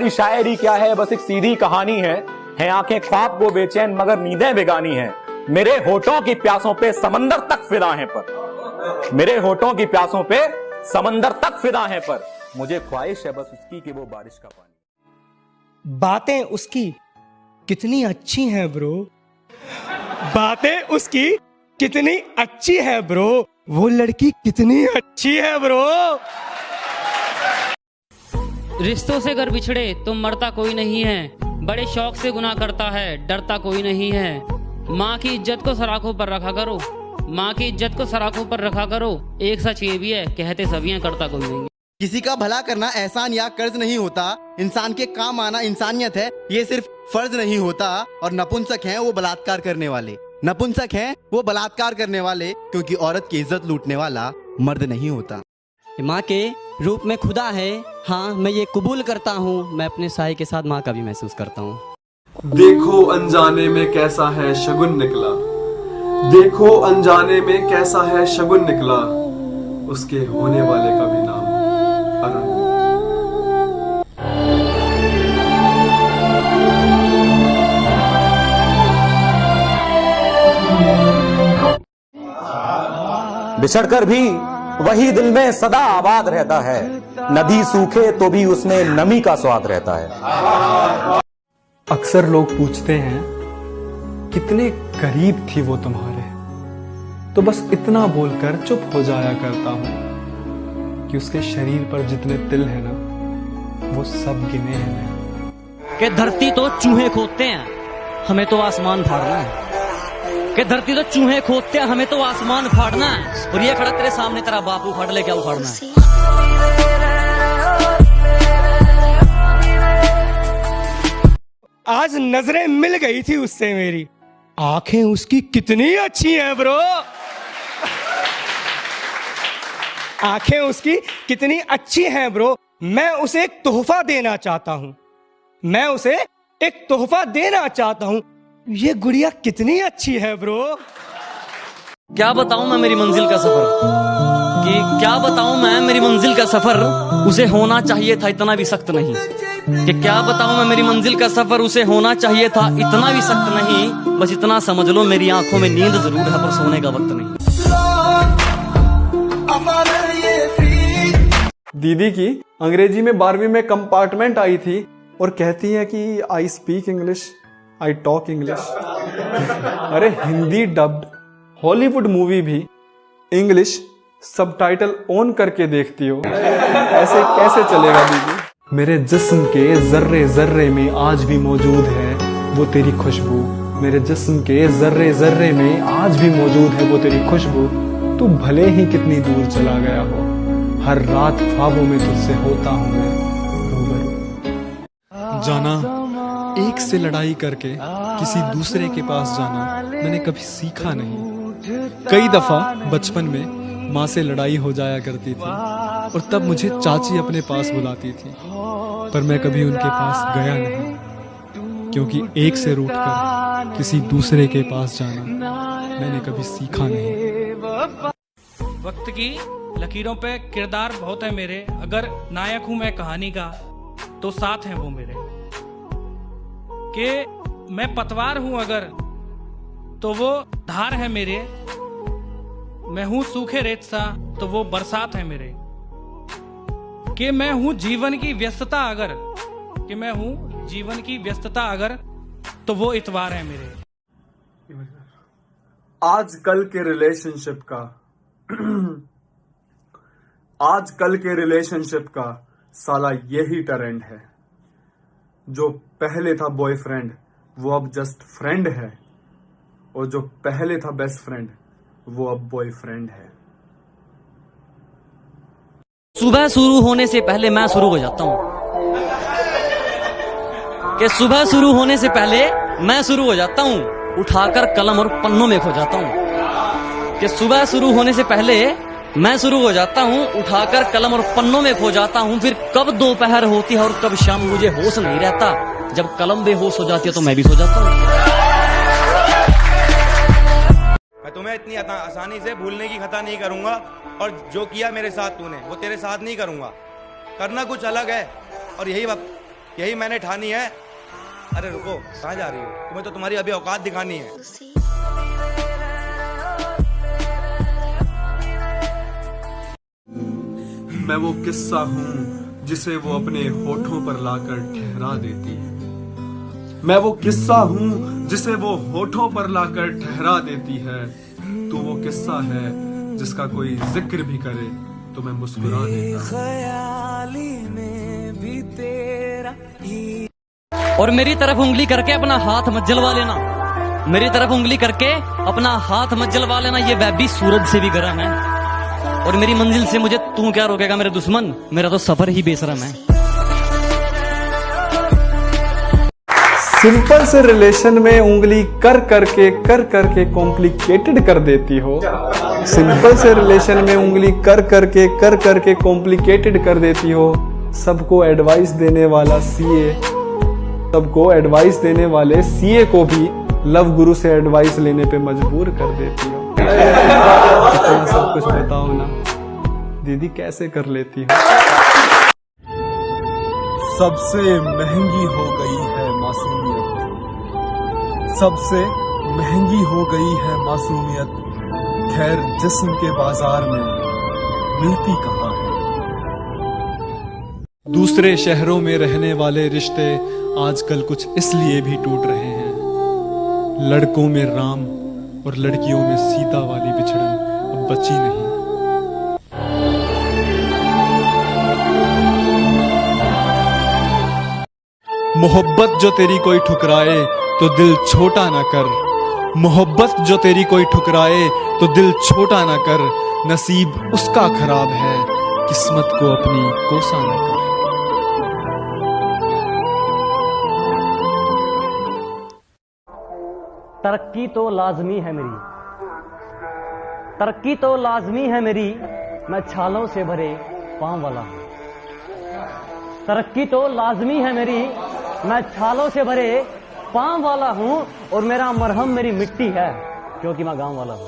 तुम्हारी शायरी क्या है, बस एक सीधी कहानी है आंखें ख्वाब को बेचैन मगर नींदें बेगानी हैं। मेरे होठों की प्यासों पे समंदर तक फिदा हैं पर, मेरे होठों की प्यासों पे समंदर तक फिदा हैं पर, मुझे ख्वाहिश है बस उसकी कि वो बारिश का पानी। बातें उसकी कितनी अच्छी हैं ब्रो, बातें उसकी कितनी अच्छी है ब्रो, वो लड़की कितनी अच्छी है ब्रो। रिश्तों से अगर बिछड़े तो मरता कोई नहीं है, बड़े शौक से गुनाह करता है डरता कोई नहीं है। माँ की इज्जत को सराखों पर रखा करो, माँ की इज्जत को सराखों पर रखा करो। एक सच ये भी है, कहते सभी हैं करता कोई नहीं। किसी का भला करना एहसान या कर्ज नहीं होता, इंसान के काम आना इंसानियत है, ये सिर्फ फर्ज नहीं होता। और नपुंसक हैं वो बलात्कार करने वाले, नपुंसक हैं वो बलात्कार करने वाले, क्योंकि औरत की इज्जत लूटने वाला मर्द नहीं होता। माँ के रूप में खुदा है, हाँ मैं ये कबूल करता हूँ, मैं अपने साये के साथ माँ का भी महसूस करता हूँ। देखो अनजाने में कैसा है शगुन निकला, देखो अनजाने में कैसा है शगुन निकला, उसके होने वाले का भी नाम अरुण। बिछड़कर भी वही दिल में सदा आबाद रहता है, नदी सूखे तो भी उसमें नमी का स्वाद रहता है। अक्सर लोग पूछते हैं कितने करीब थी वो तुम्हारे, तो बस इतना बोलकर चुप हो जाया करता हूं कि उसके शरीर पर जितने तिल हैं ना, वो सब गिने हैं मैंने। कि धरती तो चूहे खोदते हैं, हमें तो आसमान फाड़ना है। कि धरती तो चूहे खोदते हैं, हमें तो आसमान फाड़ना है। और ये खड़ा तेरे सामने तेरा बाप उखाड़ ले, क्या उखाड़ना है? आज नजरें मिल गई थी उससे मेरी, आंखें उसकी कितनी अच्छी हैं ब्रो, आंखें उसकी कितनी अच्छी हैं ब्रो। मैं उसे एक तोहफा देना चाहता हूं, मैं उसे एक तोहफा देना चाहता हूं। ये गुड़िया कितनी अच्छी है ब्रो। क्या बताऊं मैं मेरी मंजिल का सफर, कि क्या बताऊं मैं मेरी मंजिल का सफर, उसे होना चाहिए था इतना भी सख्त नहीं। कि क्या बताऊं मैं मेरी मंजिल का सफर, उसे होना चाहिए था इतना भी सख्त नहीं। बस इतना समझ लो मेरी आंखों में नींद जरूर है पर सोने का वक्त नहीं। दीदी की अंग्रेजी में 12वीं में कंपार्टमेंट आई थी और कहती है कि I speak English, I talk English. अरे हिंदी डब्ड हॉलीवुड मूवी भी इंग्लिश सबटाइटल ऑन करके देखती हो, ऐसे कैसे चलेगा दीदी? मेरे जिस्म के जर्रे जर्रे में आज भी मौजूद है वो तेरी खुशबू, मेरे जिस्म के जर्रे जर्रे में आज भी मौजूद है वो तेरी खुशबू। तू भले ही कितनी दूर चला गया हो, हर रात ख्वाबों में तुझसे होता हूँ मैं रूबरू। जाना एक से लड़ाई करके किसी दूसरे के पास जाना मैंने कभी सीखा नहीं। कई दफा बचपन में माँ से लड़ाई हो जाया करती थी और तब मुझे चाची अपने पास बुलाती थी, पर मैं कभी उनके पास गया नहीं, क्योंकि एक से रूठकर किसी दूसरे के पास जाना मैंने कभी सीखा नहीं। वक्त की लकीरों पे किरदार बहुत है मेरे, अगर नायक हूं मैं कहानी का तो साथ हैं वो मेरे। कि मैं पतवार हूं अगर तो वो धार है मेरे, मैं हूं सूखे रेत सा तो वो बरसात है मेरे। कि मैं हूं जीवन की व्यस्तता अगर, कि मैं हूं जीवन की व्यस्तता अगर तो वो इतवार है मेरे। आजकल के रिलेशनशिप का आजकल के रिलेशनशिप का साला यही ट्रेंड है, जो पहले था बॉयफ्रेंड वो अब जस्ट फ्रेंड है, और जो पहले था बेस्ट फ्रेंड वो अब बॉयफ्रेंड है। सुबह शुरू होने से पहले मैं शुरू हो जाता हूँ, कि सुबह शुरू होने से पहले मैं शुरू हो जाता हूँ, उठाकर कलम और पन्नों में खो जाता हूँ। कि सुबह शुरू होने से पहले मैं शुरू हो जाता हूँ, उठाकर कलम और पन्नों में खो जाता हूँ। फिर कब दोपहर होती है और कब शाम मुझे होश नहीं रहता, जब कलम बेहोश हो जाती है तो मैं भी सो जाता हूँ। मैं तुम्हें इतनी आसानी से भूलने की खता नहीं करूंगा, और जो किया मेरे साथ तूने वो तेरे साथ नहीं करूंगा। करना कुछ अलग है और यही यही मैंने ठानी है। अरे रुको, कहाँ जा रही हो? तुम्हें तो तुम्हारी अभी औकात दिखानी है। मैं वो किस्सा हूँ जिसे वो अपने होठों पर लाकर ठहरा देती है। मैं वो किस्सा हूँ जिसे वो होठों पर लाकर ठहरा देती है। तू वो किस्सा है जिसका कोई जिक्र भी करे तो मैं मुस्कुरा देता हूँ। और मेरी तरफ उंगली करके अपना हाथ मत जलवा लेना, मेरी तरफ उंगली करके अपना हाथ मत जलवा लेना। ये वैबी सूरज से भी गर्म है, और मेरी मंजिल से मुझे तू क्या रोकेगा मेरे दुश्मन? मेरा तो सफर ही बेशरम है। सिंपल से रिलेशन में उंगली कर करके कॉम्प्लिकेटेड कर देती हो। सिंपल से रिलेशन में उंगली कर करके कॉम्प्लिकेटेड कर देती हो। सबको एडवाइस देने वाला सीए, सबको एडवाइस देने वाले सीए को भी लव गुरु से एडवाइस लेने पे मजबूर कर देती हो। इतना सब कुछ बताओ ना दीदी, कैसे कर लेती हो? सबसे महंगी हो गई है मासूमियत, सबसे महंगी हो गई है मासूमियत। खैर जिस्म के बाजार में मिलती कहाँ है। दूसरे शहरों में रहने वाले रिश्ते आजकल कुछ इसलिए भी टूट रहे हैं। लड़कों में राम और लड़कियों में सीता वाली बिछड़न अब बची नहीं। मोहब्बत जो तेरी कोई ठुकराए तो दिल छोटा ना कर, मोहब्बत जो तेरी कोई ठुकराए तो दिल छोटा ना कर। नसीब उसका खराब है, किस्मत को अपनी कोसा ना कर। तरक्की तो लाजमी है मेरी, तरक्की तो लाजमी है मेरी, मैं छालों से भरे पांव वाला हूं। तरक्की तो लाजमी है मेरी, मैं छालों से भरे पांव वाला हूं, और मेरा मरहम मेरी मिट्टी है, क्योंकि मैं गांव वाला हूं।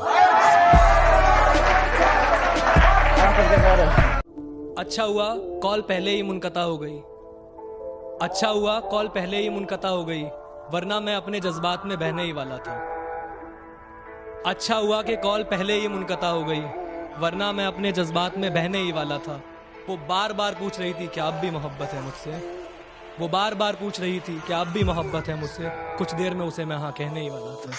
अच्छा हुआ कॉल पहले ही मुनकता हो गई, अच्छा हुआ कॉल पहले ही मुनकता हो गई, वरना मैं अपने जज्बात में बहने ही वाला था। अच्छा हुआ कि कॉल पहले ही मुनकता हो गई, वरना मैं अपने जज्बात में बहने ही वाला था। वो बार बार पूछ रही थी क्या अब भी मोहब्बत है मुझसे, वो बार बार पूछ रही थी क्या अब भी मोहब्बत है मुझसे। कुछ देर में उसे मैं हाँ कहने ही वाला था।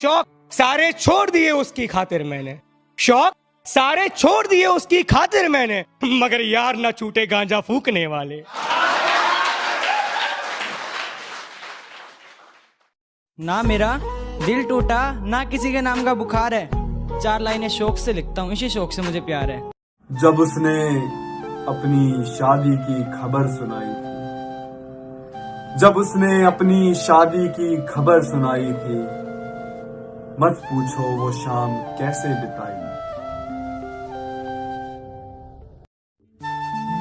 शौक सारे छोड़ दिए उसकी खातिर मैंने, शौक सारे छोड़ दिए उसकी खातिर मैंने, मगर यार ना छूटे गांजा फूकने वाले। ना मेरा दिल टूटा ना किसी के नाम का बुखार है, 4 लाइनें शौक से लिखता हूँ, इसी शौक से मुझे प्यार है। जब उसने अपनी शादी की खबर सुनाई थी, जब उसने अपनी शादी की खबर सुनाई थी, मत पूछो वो शाम कैसे बिताई।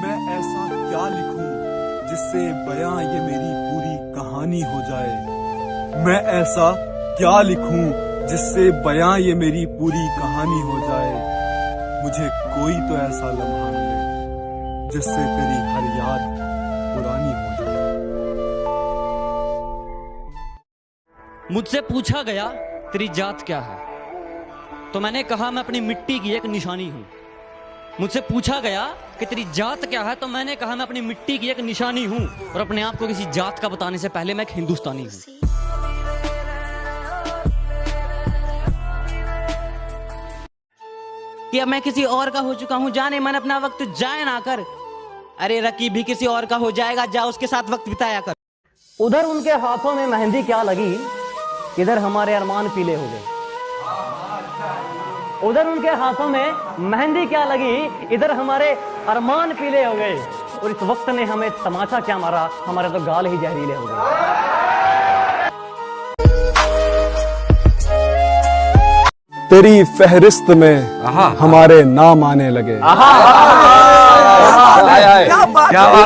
मैं ऐसा क्या लिखूं जिससे बयां ये मेरी पूरी कहानी हो जाए। मैं ऐसा क्या लिखूं जिससे बयां ये मेरी पूरी कहानी हो जाए। मुझे कोई तो ऐसा लम्हा मिले जिससे तेरी हर याद पुरानी हो जाए। मुझसे पूछा गया तेरी जात क्या है, तो मैंने कहा मैं अपनी मिट्टी की एक निशानी हूं। मुझसे पूछा गया कि तेरी जात क्या है, तो मैंने कहा मैं अपनी मिट्टी की एक निशानी हूं, और अपने आप को किसी जात का बताने से पहले मैं एक हिंदुस्तानी हूं। कि अब मैं किसी और का हो चुका हूँ, जाने मन अपना वक्त जाए ना कर। अरे रकीब भी किसी और का हो जाएगा, जा उसके साथ वक्त बिताया कर। उधर उनके हाथों में मेहंदी क्या लगी, इधर हमारे अरमान पीले हो गए। उधर उनके हाथों में मेहंदी क्या लगी, इधर हमारे अरमान पीले हो गए। और इस वक्त ने हमें तमाचा क्या मारा, हमारे तो गाल ही जहरीले हो गए। तेरी फहरिस्त में हमारे नाम आने लगे।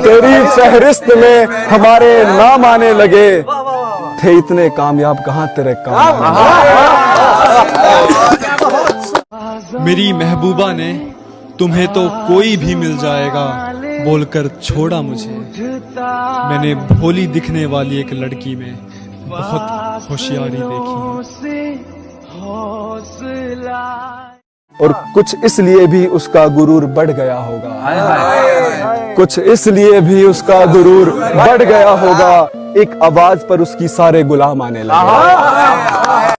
तेरी फहरिस्त में हमारे नाम आने लगे। थे इतने कामयाब कहाँ तेरे काम। मेरी महबूबा ने तुम्हें तो कोई भी मिल जाएगा बोलकर छोड़ा मुझे। मैंने भोली दिखने वाली एक लड़की में बहुत होशियारी देखी और कुछ इसलिए भी उसका गुरूर बढ़ गया होगा, कुछ इसलिए भी उसका गुरूर बढ़ गया होगा, एक आवाज पर उसकी सारे गुलाम आने लगे।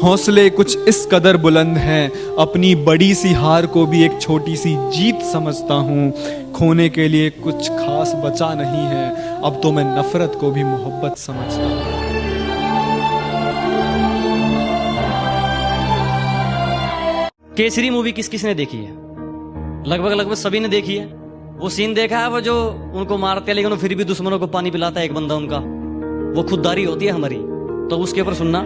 हौसले कुछ इस कदर बुलंद हैं, अपनी बड़ी सी हार को भी एक छोटी सी जीत समझता हूँ। खोने के लिए कुछ खास बचा नहीं है, अब तो मैं नफरत को भी मोहब्बत समझता हूँ। केसरी मूवी किस किस ने देखी है? लगभग सभी ने देखी है। वो सीन देखा है, वो जो उनको मारते हैं लेकिन वो फिर भी दुश्मनों को पानी पिलाता है एक बंदा उनका, वो खुददारी होती है हमारी। तो उसके ऊपर सुनना,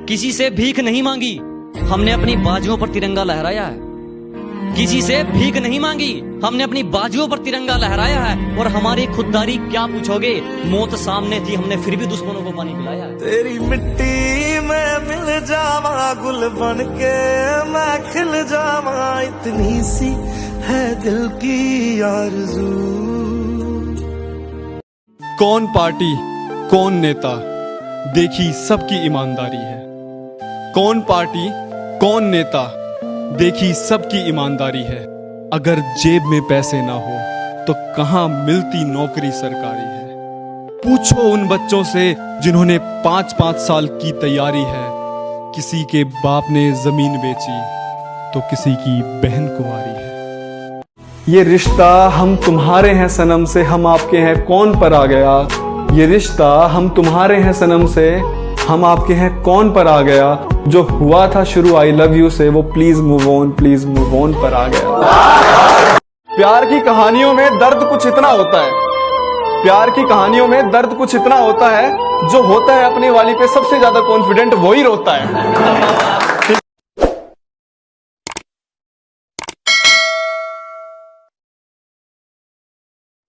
किसी से भीख नहीं मांगी, हमने अपनी बाजुओं पर तिरंगा लहराया है। किसी से भीख नहीं मांगी, हमने अपनी बाजुओं पर तिरंगा लहराया है। और हमारी खुददारी क्या पूछोगे, मौत सामने थी, हमने फिर भी दुश्मनों को पानी पिलाया है। तेरी मिट्टी में मिल जावा गुल बन के मैं खिल जावा, इतनी सी है दिल की आरज़ू। कौन पार्टी कौन नेता, देखी सबकी ईमानदारी है। कौन पार्टी कौन नेता, देखी सबकी ईमानदारी है। अगर जेब में पैसे ना हो तो कहां मिलती नौकरी सरकारी है। पूछो उन बच्चों से जिन्होंने 5-5 साल की तैयारी है। किसी के बाप ने जमीन बेची तो किसी की बहन कुंवारी है। ये रिश्ता हम तुम्हारे हैं सनम से हम आपके हैं कौन पर आ गया। ये रिश्ता हम तुम्हारे हैं सनम से हम आपके हैं कौन पर आ गया। जो हुआ था शुरू आई लव यू से वो प्लीज मूव ऑन पर आ गया। प्यार की कहानियों में दर्द कुछ इतना होता है, प्यार की कहानियों में दर्द कुछ इतना होता है, जो होता है अपनी वाली पे सबसे ज्यादा कॉन्फिडेंट वही रोता है।